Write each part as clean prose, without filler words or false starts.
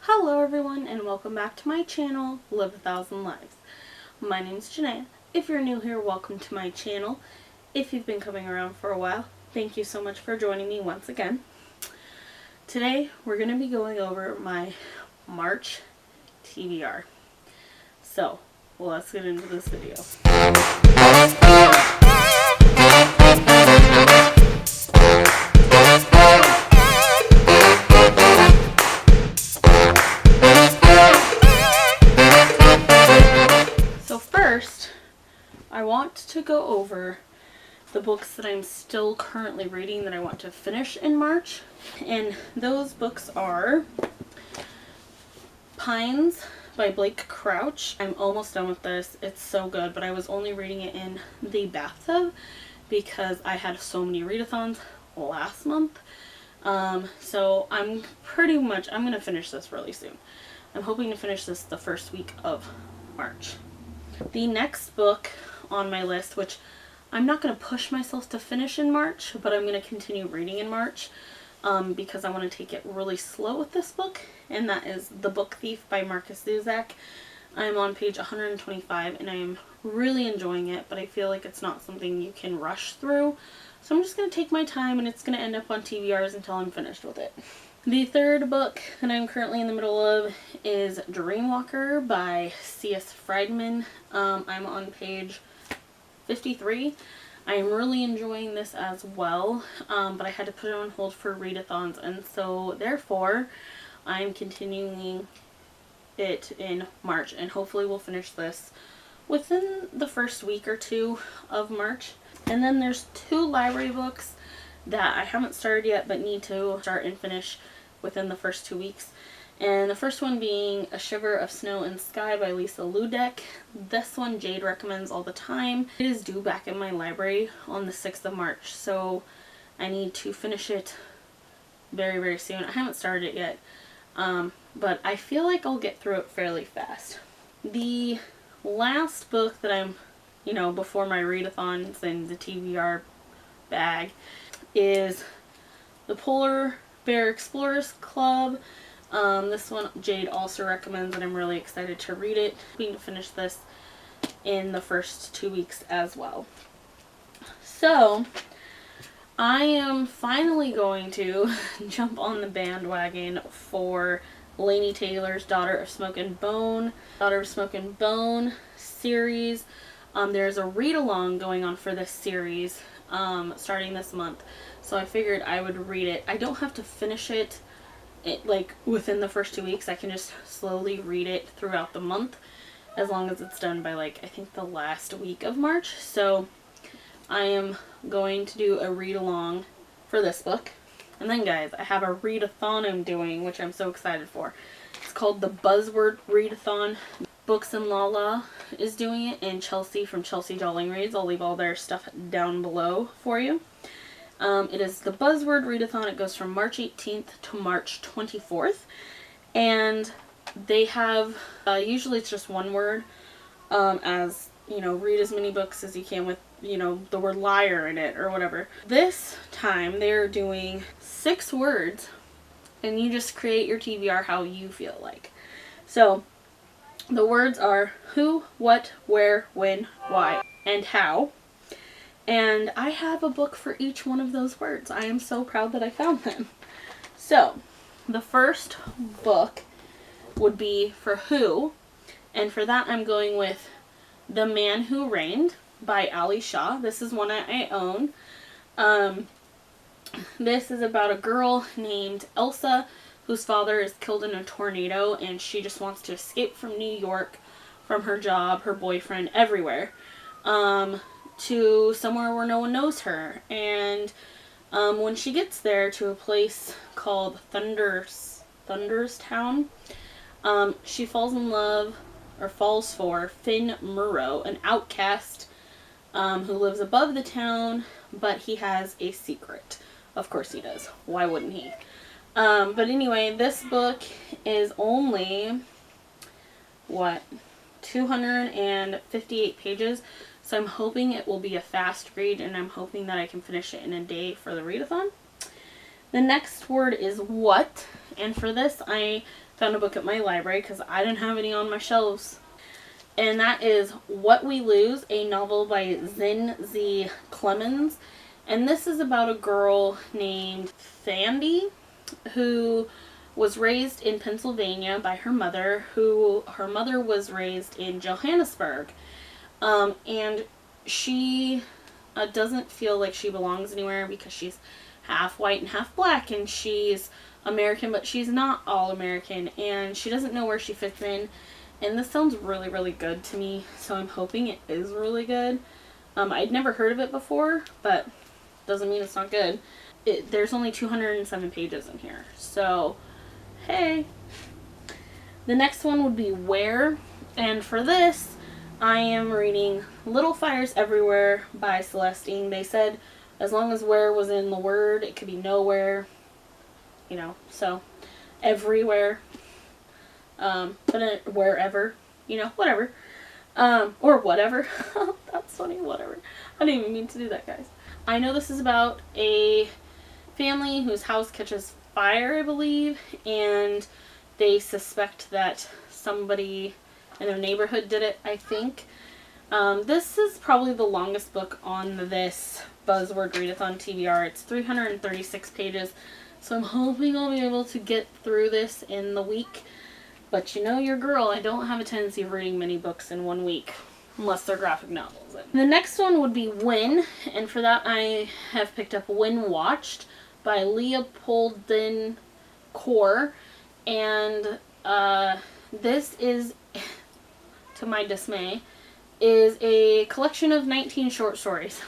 Hello everyone and welcome back to my channel, Live a Thousand Lives. My name is Janae. If you're new here, welcome to my channel. If you've been coming around for a while, thank you so much for joining me once again. Today we're going to be going over my March TBR. So, let's get into this video. First, I want to go over the books that I'm still currently reading that I want to finish in March. And those books are Pines by Blake Crouch. I'm almost done with this. It's so good, but I was only reading it in the bathtub because I had so many readathons last month. So I'm going to finish this really soon. I'm hoping to finish this the first week of March. The next book on my list, which I'm not going to push myself to finish in March, but I'm going to continue reading in March because I want to take it really slow with this book, and that is The Book Thief by Marcus Zusak. I'm on page 125 and I am really enjoying it, but I feel like it's not something you can rush through. So I'm just going to take my time and it's going to end up on TBRs until I'm finished with it. The third book that I'm currently in the middle of is Dreamwalker by C.S. Friedman. I'm on page 53. I'm really enjoying this as well, but I had to put it on hold for readathons, and so therefore I'm continuing it in March, and hopefully we'll finish this within the first week or two of March. And then there's two library books that I haven't started yet but need to start and finish within the first 2 weeks. And the first one being A Shiver of Snow and Sky by Lisa Ludek. This one Jade recommends all the time. It is due back in my library on the 6th of March, so I need to finish it very, very soon. I haven't started it yet, but I feel like I'll get through it fairly fast. The last book that I'm, before my readathons and the TBR bag is The Polar Bear Explorers Club. This one Jade also recommends, and I'm really excited to read it. I'm going to finish this in the first 2 weeks as well. So I am finally going to jump on the bandwagon for Laini Taylor's Daughter of Smoke and Bone series. There's a read-along going on for this series starting this month, so I figured I would read it. I don't have to finish it like within the first 2 weeks. I can just slowly read it throughout the month as long as it's done by I think the last week of March. So I am going to do a read-along for this book. And then guys, I have a read-a-thon I'm doing, which I'm so excited for. It's called the Buzzword Read-a-thon. Books and Lala is doing it, and Chelsea from Chelsea Darling Reads. I'll leave all their stuff down below for you. It is the Buzzword Read-a-thon. It goes from March 18th to March 24th. And they have, usually it's just one word, read as many books as you can with, the word liar in it or whatever. This time they're doing 6 words, and you just create your TBR how you feel like. So the words are who, what, where, when, why, and how. And I have a book for each one of those words. I am so proud that I found them. So the first book would be for who, and for that I'm going with The Man Who Reigned by Ali Shah. This is one I own. This is about a girl named Elsa whose father is killed in a tornado, and she just wants to escape from New York, from her job, her boyfriend, everywhere, to somewhere where no one knows her. And when she gets there to a place called Thunder's Town, she falls for Finn Murrow, an outcast who lives above the town, but he has a secret. Of course he does. Why wouldn't he? But anyway, this book is only, 258 pages. So I'm hoping it will be a fast read, and I'm hoping that I can finish it in a day for the readathon. The next word is what, And for this, I found a book at my library because I didn't have any on my shelves. And that is What We Lose, a novel by Zin Z. Clemens. And this is about a girl named Thandi who was raised in Pennsylvania by her mother, her mother was raised in Johannesburg. And she doesn't feel like she belongs anywhere because she's half white and half black, and she's American, but she's not all American, and she doesn't know where she fits in. And this sounds really, really good to me, so I'm hoping it is really good. I'd never heard of it before, but doesn't mean it's not good. There's only 207 pages in here, so hey. The next one would be Where, and for this, I am reading Little Fires Everywhere by Celestine. They said as long as where was in the word, it could be nowhere, you know, so everywhere. But wherever, you know, whatever. Or whatever. That's funny, whatever. I didn't even mean to do that, guys. I know this is about a family whose house catches fire, I believe, and they suspect that somebody in their neighborhood did it, I think. This is probably the longest book on this Buzzword Read-a-thon TBR. It's 336 pages, so I'm hoping I'll be able to get through this in the week. But you know your girl, I don't have a tendency of reading many books in 1 week, unless they're graphic novels. The next one would be When, and for that I have picked up When Watched by Leopoldine Kaur, and this is, to my dismay, is a collection of 19 short stories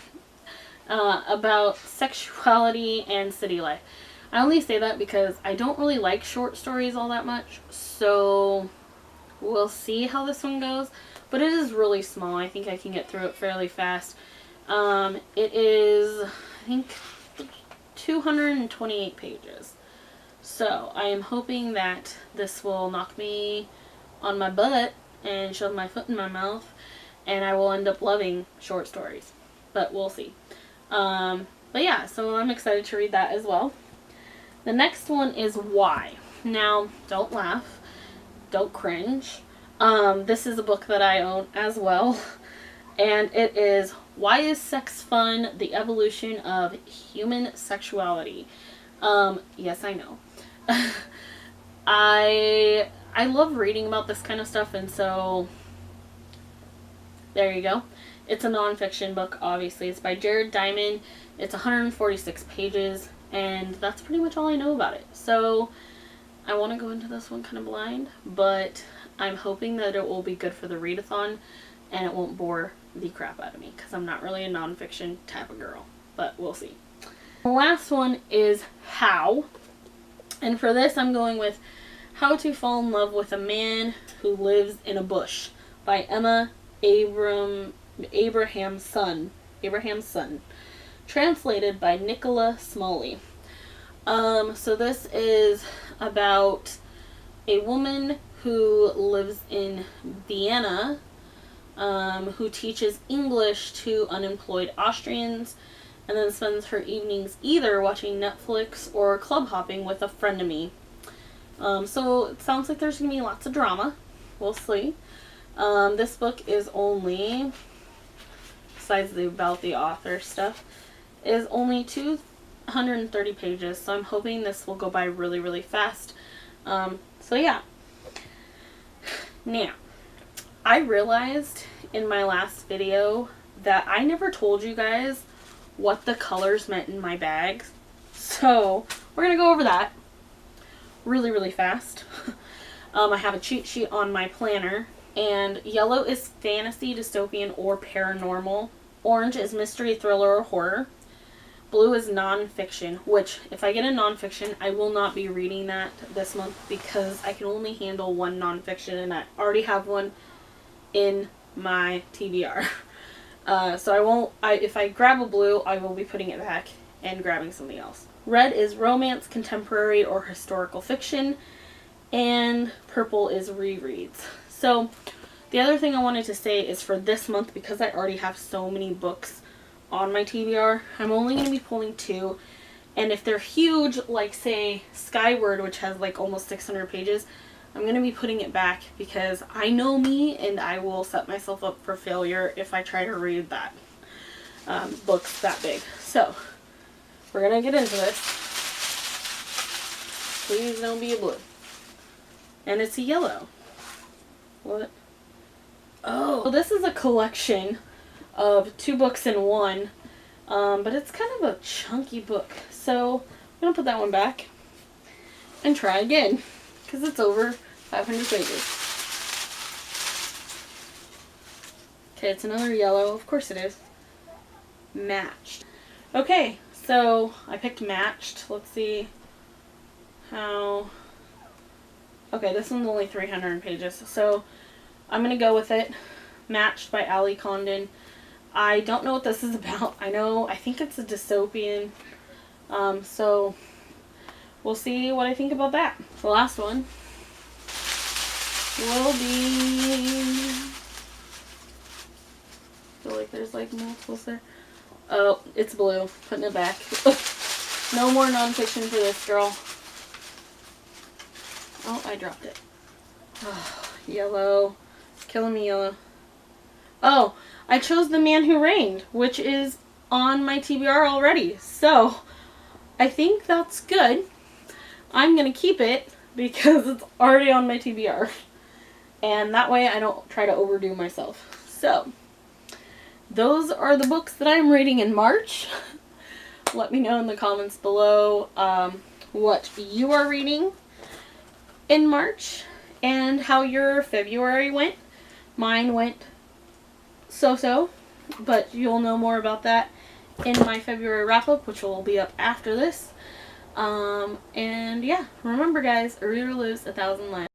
about sexuality and city life. I only say that because I don't really like short stories all that much, so we'll see how this one goes. But it is really small. I think I can get through it fairly fast. It is, I think, 228 pages. So I am hoping that this will knock me on my butt and shove my foot in my mouth, and I will end up loving short stories. But we'll see. But yeah, so I'm excited to read that as well. The next one is Why. Now, don't laugh. Don't cringe. This is a book that I own as well. And it is Why is Sex Fun? The Evolution of Human Sexuality. Yes, I know. I love reading about this kind of stuff, and so there you go. It's a nonfiction book, obviously. It's by Jared Diamond. It's 146 pages, and that's pretty much all I know about it. So I want to go into this one kind of blind, but I'm hoping that it will be good for the readathon and it won't bore the crap out of me, because I'm not really a nonfiction type of girl, but we'll see. The last one is How, and for this I'm going with How to Fall in Love with a Man Who Lives in a Bush by Emma Abraham's Son, translated by Nicola Smalley. So this is about a woman who lives in Vienna, who teaches English to unemployed Austrians, and then spends her evenings either watching Netflix or club hopping with a friend of me. So it sounds like there's going to be lots of drama. We'll see. This book is only, besides the about the author stuff, is only 230 pages, so I'm hoping this will go by really, really fast. So yeah. Now, I realized in my last video that I never told you guys what the colors meant in my bags. So we're going to go over that really, really fast. I have a cheat sheet on my planner, and yellow is fantasy, dystopian, or paranormal. Orange is mystery, thriller, or horror. Blue is nonfiction, which if I get a nonfiction, I will not be reading that this month because I can only handle one nonfiction, and I already have one in my TBR. So I won't, if I grab a blue, I will be putting it back and grabbing something else. Red is romance, contemporary, or historical fiction, and purple is rereads. So the other thing I wanted to say is for this month, because I already have so many books on my TBR, I'm only going to be pulling 2, And if they're huge, like say Skyward, which has like almost 600 pages, I'm going to be putting it back because I know me and I will set myself up for failure if I try to read that books that big. So we're going to get into this. Please don't be a blue. And it's a yellow. What? Oh, this is a collection of 2 books in one, but it's kind of a chunky book. So I'm going to put that one back and try again because it's over 500 pages. Okay, it's another yellow. Of course it is. Matched. Okay, so I picked Matched. Let's see how... Okay, this one's only 300 pages, so I'm going to go with it. Matched by Ali Condon. I don't know what this is about. I think it's a dystopian. So we'll see what I think about that. The last one will be... I feel like there's like multiples there. Oh, it's blue. Putting it back. No more nonfiction for this girl. Oh, I dropped it. Oh, yellow. Killing me, yellow. Oh, I chose The Man Who Reigned, which is on my TBR already. So, I think that's good. I'm going to keep it because it's already on my TBR. And that way I don't try to overdo myself. So, those are the books that I'm reading in March. Let me know in the comments below what you are reading in March and how your February went. Mine went so-so, but you'll know more about that in my February wrap-up, which will be up after this. And yeah, remember guys, a reader lives 1,000 lives.